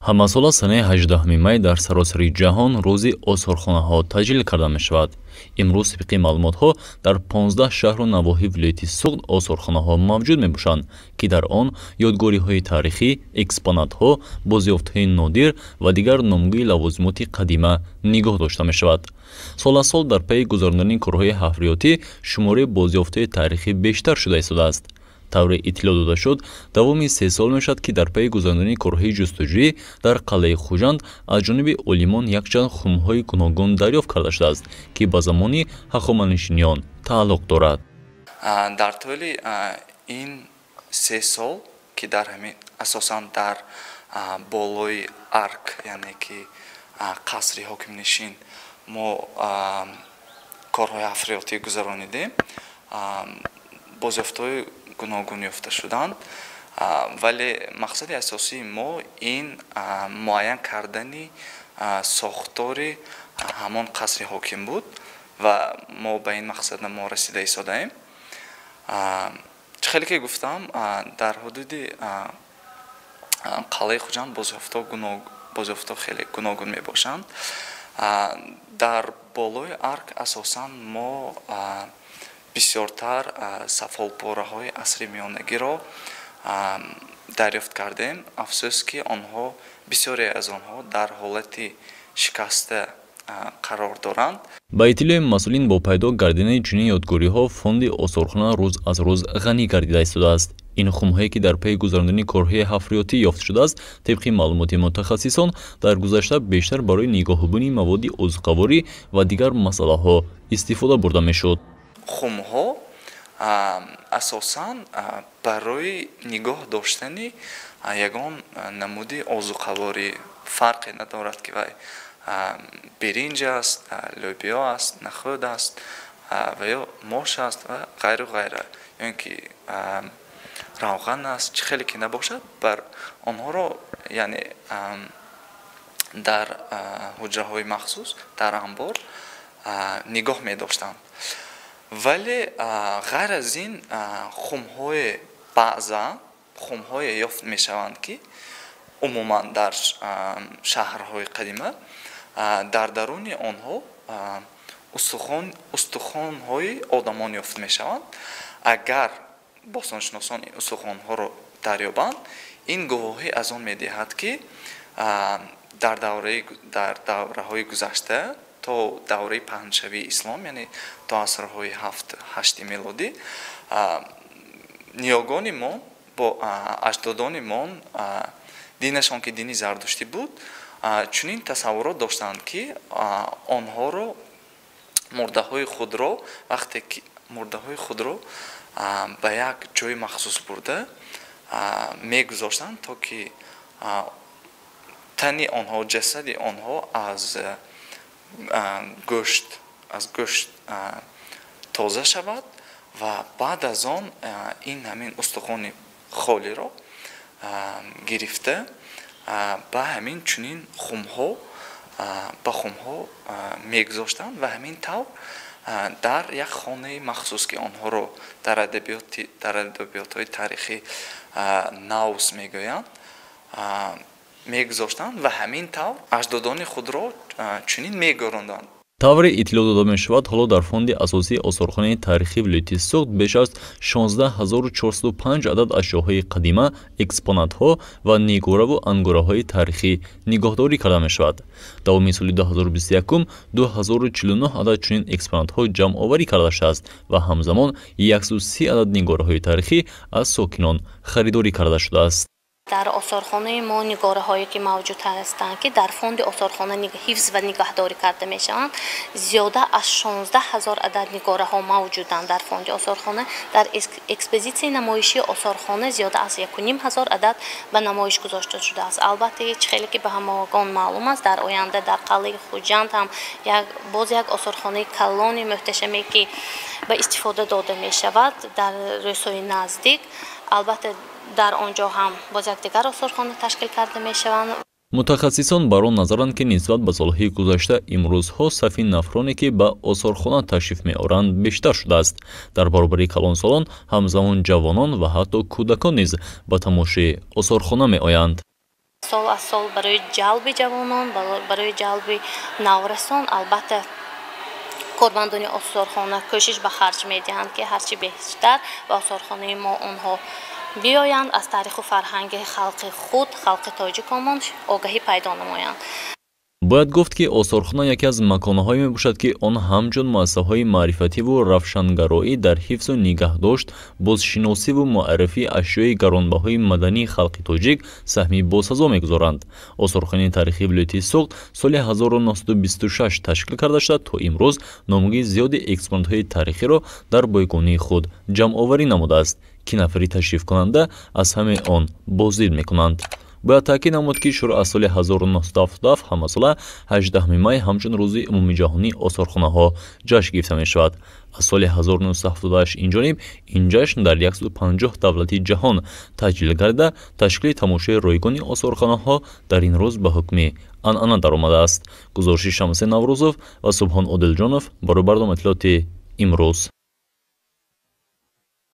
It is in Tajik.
ҳамасола санаи 18 май дар саросари ҷаҳон рӯзи осорхонаҳо таҷлил карда мешавад. имрӯз тибқи маълумотҳо дар 15 шаҳру навоҳи вилояти Суғд осорхонаҳо мавҷуд мебошанд, ки дар он ёдгориҳои таърихӣ, экспонатҳо, бозёфтҳои нодир ва дигар номгӯи лавозимоти қадима нигоҳ дошта мешавад. сол дар пайи гузарондани корҳои ҳафриётӣ шумораи бозёфтҳои таърихӣ бештар шуда истодааст. тавре иттилоъ дода шуд, давоми 3 сол мешавад, ки дар пайи гузарондани корҳои ҷустуҷӯӣ дар қалъаи Хуҷанд аз ҷониби олимон якчанд хумҳои гуногун дарёфт карда шудааст, ки ба замони ҳахоманишиниён тааллуқ дорад. дар тӯли ин 3 сол ки дар ҳамин асосан дар болои арк, яъне ки қасри ҳокимнишин мо корҳои ҳафриётӣ гузаронидем, бозёфтҳои гуногун ёфта шуданд, вале мақсади асосии мо ин муайян кардани сохтори ҳамон қасри ҳоким буд ва мо ба ин мақсад мо расида истодаем. хеле ки гуфтам, дар ҳудуди қалъаи Хуҷанд бозёфтҳо хеле гуногун мебошанд. дар болои арк асосан мо бисёртар сафолпораҳои асри миёнагиро дарёфт кардем. афсӯс ки онҳо бисёре аз онҳо дар ҳолати шикаста қарор доранд. ба иттилои масъулин бо пайдо гардидани чунин ёдгориҳо фонди осорхона рӯз аз рӯз ғанӣ гардида истодааст. ин хумҳое ки дар пайи гузарондани корҳои ҳафриётӣ ёфт шудааст, тибқи маълумоти мутахассисон дар гузашта бештар барои нигоҳубини маводи озуқаворӣ ва дигар масъалаҳо истифода бурда мешуд. хумҳо асосан барои нигоҳ доштани ягон намуди озуқаворӣ фарқе надорад, ки вай биринҷ аст, лӯбиё аст, нахӯд аст ва ё мош аст ва ғайру ғайра, ё ин ки равған аст, чӣ хеле ки набошад, бар онҳоро яъне дар ҳуҷраҳои махсус дар анбор нигоҳ медоштанд. вале ғайр аз ин хумҳои баъза хумҳое ёфт мешаванд, ки умуман дар шаҳрҳои қадима дар даруни онҳо устухонҳои одамон ёфт мешаванд. агар бостоншиносон ин устухонҳоро дарёбанд, ин гувоҳӣ аз он медиҳад, ки дар давраҳои гузашта то давраи паҳншавии ислом, яъне то асрҳои 7-8 милодӣ, ниёгонimon бо аҷдодонимон, динашон ки дини зардуштӣ буд, чунин тасаввурот доштанд, ки онҳоро мурдаҳои худро вақте ки мурдаҳои худро ба як ҷои махсус бурда мегузоштанд, то ки тани онҳо, ҷасади онҳо аз гӯшт тоза шавад ва баъд аз он ин ҳамин устухони холиро гирифта ба ҳамин чунин хумҳо мегузоштанд ва ҳамин тавр дар як хонаи махсус, ки онҳоро дар адабиётҳои таърихӣ наус мегӯянд, мегузоштанд ва ҳамин тавр аҷдодони худро чунин мегӯронданд. тавре иттилоъ дода мешавад, ҳоло дар фонди асосии осорхонаи таърихии вилояти Суғд беш аз 16405 адад ашёҳои қадима, экспонатҳо ва негораву ангораҳои таърихӣ нигоҳдорӣ карда мешавад. давоми соли 2021 2049 адад чунин экспонатҳо ҷамъоварӣ карда шудааст ва ҳамзамон 130 адад нигораҳои таърихӣ аз сокинон харидорӣ карда шудааст. дар осорхонаи мо нигораҳое ки мавҷуд ҳастанд, ки дар фонди осорхона ҳифз ва нигоҳдорӣ карда мешаванд, зиёда аз 16000 адад нигораҳо мавҷуданд дар фонди осорхона. дар экспозитсияи намоишии осорхона зиёда аз 1500 адад ба намоиш гузошта шудааст. албатта чӣ хеле ки ба ҳамагон маълум аст, дар оянда дар қалъаи Хуҷанд ҳам боз як осорхонаи калони муҳташаме ки ба истифода дода мешавад дар рӯзҳои наздик. албатта дар онҷо ҳам боз як дигар осорхона ташкил карда мешаванд. мутахассисон бар он назаранд, ки нисбат ба солҳои гузашта имрӯзҳо сафи нафроне ки ба осорхона ташриф меоранд бештар шудааст. дар баробари калонсолон ҳамзамон ҷавонон ва ҳатто кӯдакон низ ба тамошои осорхона меоянд. سال از سال برای جلب جوانان برای جلب نورسان البته کارمندان آثارخانه کوشش به خرج می‌دهند که هرچی بیشتر به آثارخانه ما آنها بیایند از تاریخ و فرهنگ خلق خود خلق تاجیکمان آگاهی پیدا نمایند. باید گفت که آثارخانه یکی از مکانهایی میباشد که آن همچون مؤسسه‌های معرفتی و روشنگرایی در حفظ و نگهداشت، بازشناسی و معرفی اشیای گرانبهای مدنی خلق تاجیک سهمی باسزا میگذارند. آثارخانه تاریخی ولایت سوغد سال 1926 تشکیل کرده شد تا امروز نمونه زیاد اکسپونات‌های تاریخی را در بایگانی خود جمع آوری نموده است که نفری تشریف کننده از همه آن بازدید میکنند. باید تاکید نمود که شروع از سال 1977 همه ساله 18 می همچون روز عمومی جهانی آثارخانه ها جشن گرفته می شود. از سال 1978 این جانب این جشن در 150 دولت جهان تجلیل گردیده تشکیل تماشای رایگان آثارخانه ها در این روز به حکم عنعنه درآمده است. گزارش شمس نوروزوف و سبحان عادلجانов برای برنامه اطلاعات امروز.